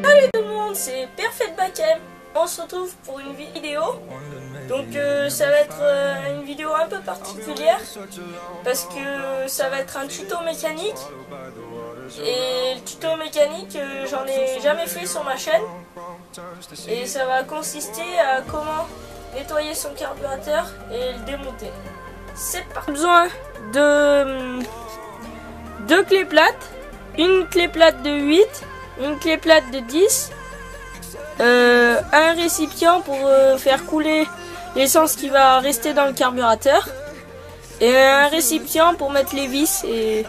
Salut tout le monde, c'est Perfect Bakem. On se retrouve pour une vidéo. Donc ça va être une vidéo un peu particulière parce que ça va être un tuto mécanique. Et le tuto mécanique, j'en ai jamais fait sur ma chaîne. Et ça va consister à comment nettoyer son carburateur et le démonter. C'est parti. Besoin de deux clés plates, une clé plate de 8, une clé plate de 10, un récipient pour faire couler l'essence qui va rester dans le carburateur et un récipient pour mettre les vis et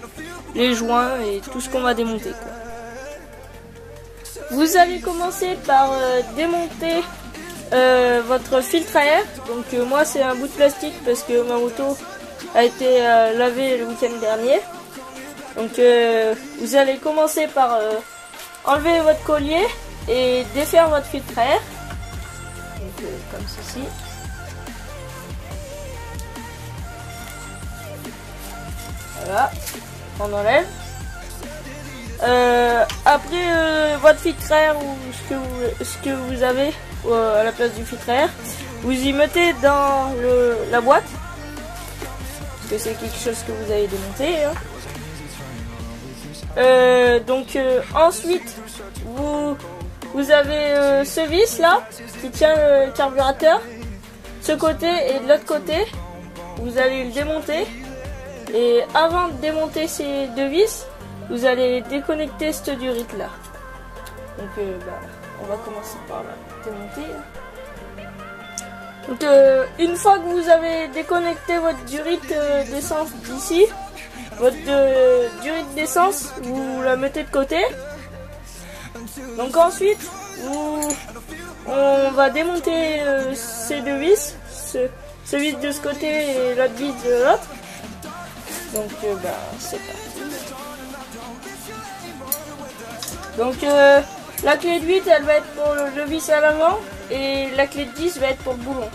les joints et tout ce qu'on va démonter, quoi. Vous allez commencer par démonter votre filtre à air. Donc moi c'est un bout de plastique parce que ma moto a été lavée le week-end dernier. Donc vous allez commencer par enlever votre collier et défaire votre filtre à air. Donc, comme ceci. Voilà, on enlève. Après votre filtre à air ou ce que vous avez à la place du filtre à air, vous y mettez dans la boîte parce que c'est quelque chose que vous avez démonté, hein. Ensuite vous avez ce vis là qui tient le carburateur, ce côté et de l'autre côté. Vous allez le démonter et avant de démonter ces deux vis, vous allez déconnecter cette durite là. Donc on va commencer par la démonter. Donc une fois que vous avez déconnecté votre durite d'essence d'ici, votre durite d'essence, vous la mettez de côté. Donc ensuite, on va démonter ces deux vis, ce vis de ce côté et l'autre vis de l'autre. Donc c'est parti. Donc la clé de 8 elle va être pour le vis à l'avant et la clé de 10 va être pour le boulon.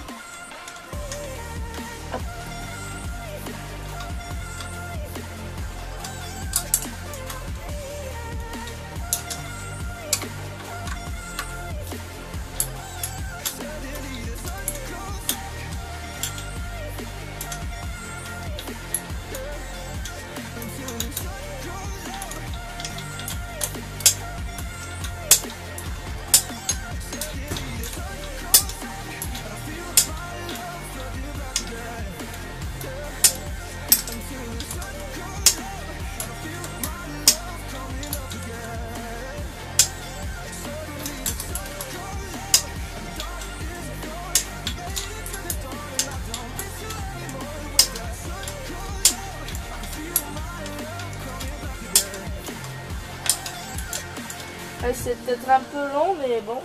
C'est peut-être un peu long, mais bon,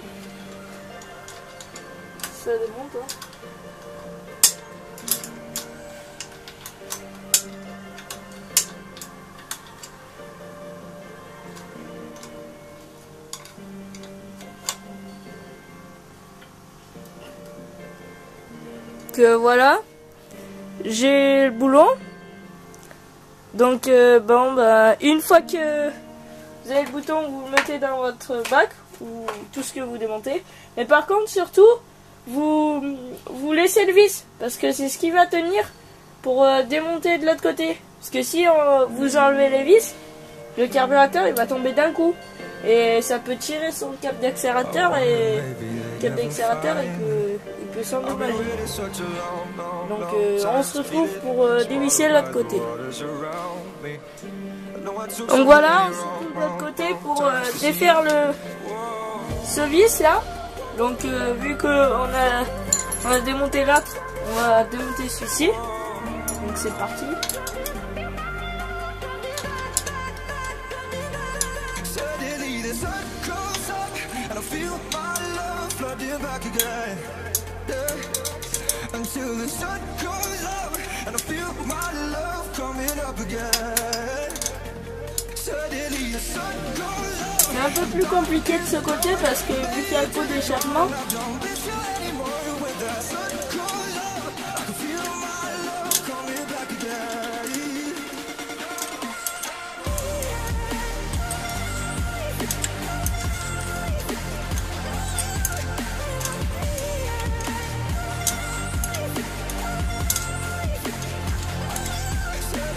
ça démonte, hein. Que voilà, j'ai le boulon. Donc une fois que vous avez le bouton, vous le mettez dans votre bac ou tout ce que vous démontez. Mais par contre, surtout, vous laissez le vis parce que c'est ce qui va tenir pour démonter de l'autre côté. Parce que si vous enlevez les vis, le carburateur il va tomber d'un coup et ça peut tirer son câble d'accélérateur et le câble d'accélérateur il peut s'endommager. Donc on se retrouve pour dévisser de l'autre côté. Donc voilà, on se retrouve de l'autre côté pour défaire ce vis là. Donc vu qu'on a démonté l'autre, on va démonter celui-ci. Donc c'est parti. C'est un peu plus compliqué de ce côté parce que vu qu'il y a le pot d'échappement,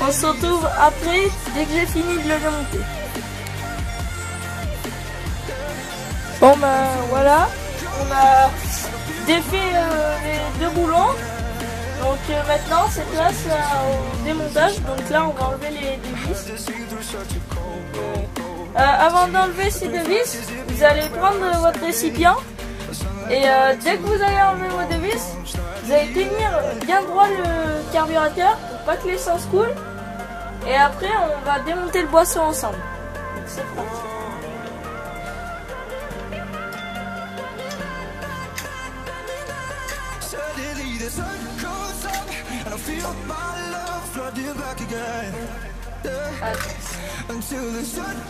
on se retrouve après, dès que j'ai fini de le démonter. Bon ben voilà, on a défait les deux boulons. Donc maintenant c'est place au démontage. Donc là on va enlever les deux vis. Avant d'enlever ces deux vis, vous allez prendre votre récipient. Et dès que vous allez enlever vos deux vis, vous allez tenir bien droit le carburateur pour pas que l'essence coule. Et après on va démonter le boisseau ensemble. Donc c'est parti.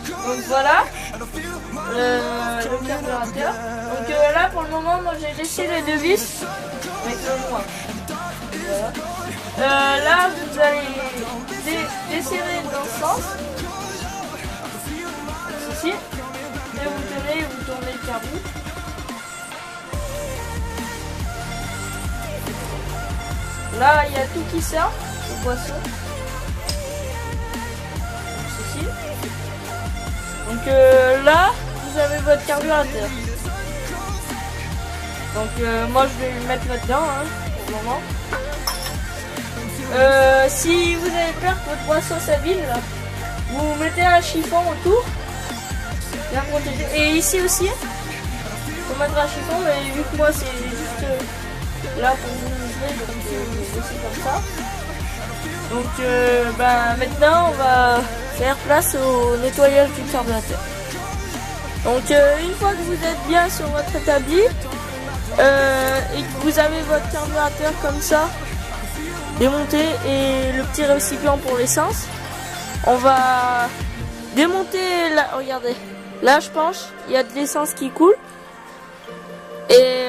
Donc voilà le carburateur. Donc là pour le moment moi j'ai laissé les deux vis avec le noir. Voilà. Là vous allez desserrer dans ce sens. Ici. Et vous tenez et vous tournez le carbu. Là il y a tout qui sort, le boisseau. Ceci. Donc là vous avez votre carburateur. Donc moi je vais le mettre là-dedans pour le moment. Si vous avez peur que votre boisseau s'abîme, vous mettez un chiffon autour, bien protégé. Et ici aussi, il faut mettre un chiffon, mais vu que moi c'est juste là pour vous montrer, donc je vais laisser comme ça. Donc maintenant on va faire place au nettoyage du carburateur. Donc une fois que vous êtes bien sur votre établi et que vous avez votre carburateur comme ça démonté et le petit récipient pour l'essence, on va démonter là. Regardez, là je pense il y a de l'essence qui coule. Et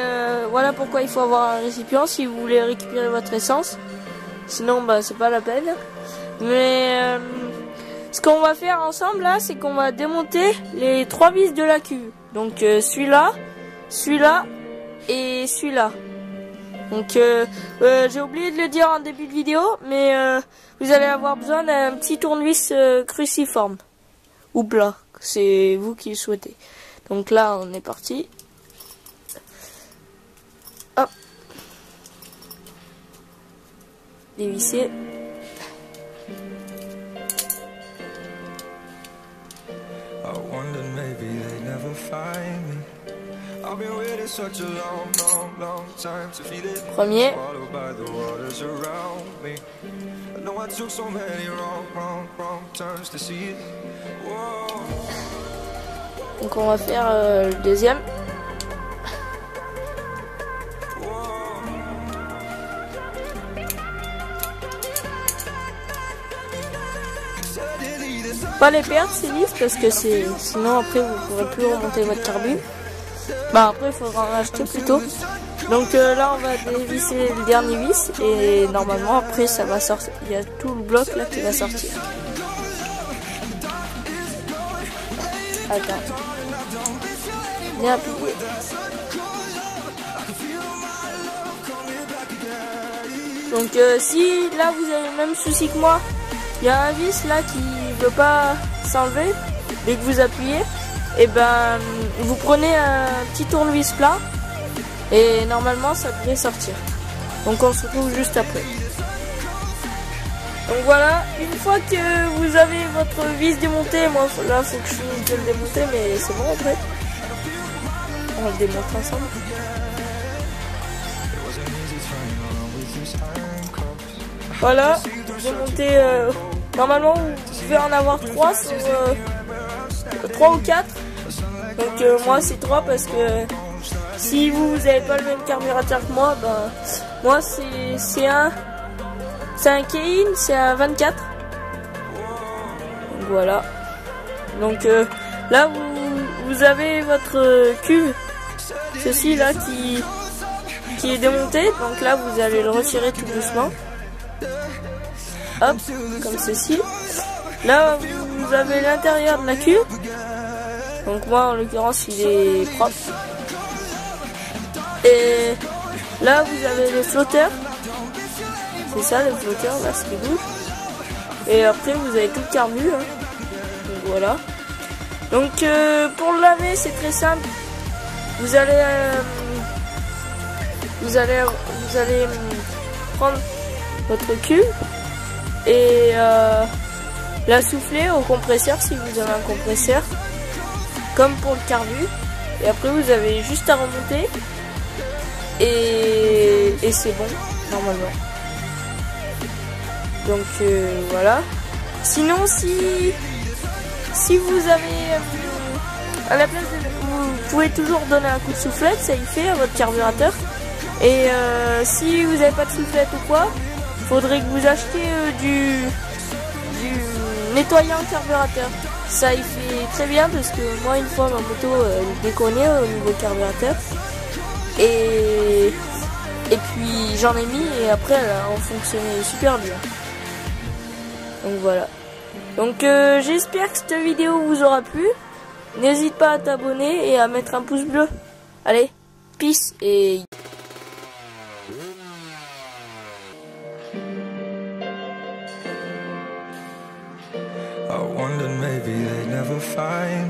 voilà pourquoi il faut avoir un récipient si vous voulez récupérer votre essence. Sinon bah c'est pas la peine. Mais ce qu'on va faire ensemble là, c'est qu'on va démonter les trois vis de la cuve. Donc celui-là, celui-là et celui-là. Donc j'ai oublié de le dire en début de vidéo, mais vous allez avoir besoin d'un petit tournevis cruciforme ou plat. C'est vous qui le souhaitez. Donc là on est parti. Hop. Dévisser. Premier. Donc on va faire le deuxième. Pas les perdre ces vis parce que sinon après vous pourrez plus remonter votre carbu. Bah après il faudra en acheter plutôt. Donc là on va dévisser le dernier vis et normalement après ça va sortir. Il y a tout le bloc là qui va sortir. Attends. Bien appuyer. Donc si là vous avez le même souci que moi, il y a un vis là qui veut pas s'enlever dès que vous appuyez, et ben vous prenez un petit tournevis plat et normalement ça devrait sortir. Donc on se retrouve juste après. Donc voilà, une fois que vous avez votre vis démontée, moi là faut que je finisse de le démonter, mais c'est bon après. On va le démonter ensemble. Voilà, démonter. Normalement, vous pouvez en avoir 3 sur 3 ou 4. Donc moi c'est 3 parce que si vous n'avez pas le même carburateur que moi, ben moi c'est un Kein, c'est un 24. Donc voilà. Donc là vous avez votre cuve, ceci là qui est démonté. Donc là vous allez le retirer tout doucement. Hop, comme ceci. Là vous avez l'intérieur de la cuve. Donc moi en l'occurrence il est propre. Et là vous avez les flotteurs. C'est ça les flotteurs là, ce qui bouge. Et après vous avez tout le carbu, hein. Donc voilà. Donc pour le laver c'est très simple. Vous allez prendre votre cube et la souffler au compresseur si vous avez un compresseur, comme pour le carbu. Et après vous avez juste à remonter et c'est bon normalement. Donc voilà. Sinon si vous avez à la place vous pouvez toujours donner un coup de soufflette, ça y fait à votre carburateur. Et si vous n'avez pas de soufflette ou quoi, faudrait que vous achetiez du nettoyant carburateur. Ça il fait très bien parce que moi une fois ma moto elle déconnait au niveau carburateur et puis j'en ai mis et après elle a fonctionné super bien. Donc voilà. Donc j'espère que cette vidéo vous aura plu. N'hésite pas à t'abonner et à mettre un pouce bleu. Allez, peace et... I wondered maybe they'd never find